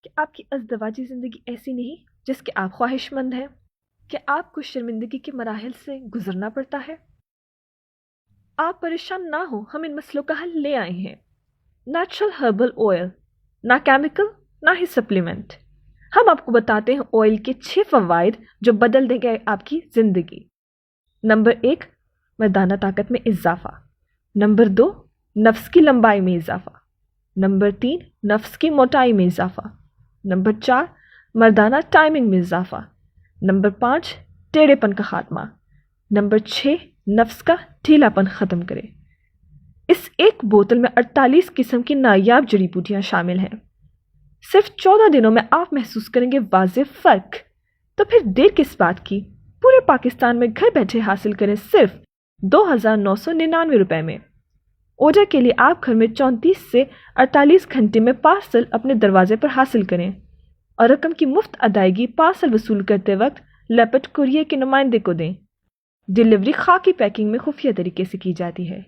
کہ آپ کی ازدواجی زندگی ایسی نہیں جس کے آپ خواہش مند ہیں؟ کہ آپ کو شرمندگی کے مراحل سے گزرنا پڑتا ہے؟ آپ پریشان نہ ہو، ہم ان مسئلوں کا حل لے آئے ہیں۔ نیچرل ہربل آئل، نہ کیمیکل نہ ہی سپلیمنٹ۔ ہم آپ کو بتاتے ہیں آئل کے 6 فوائد جو بدل دیں گے آپ کی زندگی۔ نمبر 1، مردانہ طاقت میں اضافہ۔ نمبر 2، نفس کی لمبائی میں اضافہ۔ نمبر 3، نفس کی موٹائی میں اضافہ۔ نمبر 4، مردانہ ٹائمنگ میں اضافہ۔ نمبر 5، ٹیڑھے پن کا خاتمہ۔ نمبر 6، نفس کا ڈھیلا پن ختم کرے۔ اس ایک بوتل میں 48 قسم کی نایاب جڑی بوٹیاں شامل ہیں۔ صرف 14 دنوں میں آپ محسوس کریں گے واضح فرق۔ تو پھر دیر کس بات کی؟ پورے پاکستان میں گھر بیٹھے حاصل کریں صرف 2999 روپے میں۔ آرڈر کے لیے آپ گھر میں 34 سے 48 گھنٹے میں پارسل اپنے دروازے پر حاصل کریں، اور رقم کی مفت ادائیگی پارسل وصول کرتے وقت لیپٹ کوریئر کے نمائندے کو دیں۔ ڈیلیوری خاکی پیکنگ میں خفیہ طریقے سے کی جاتی ہے۔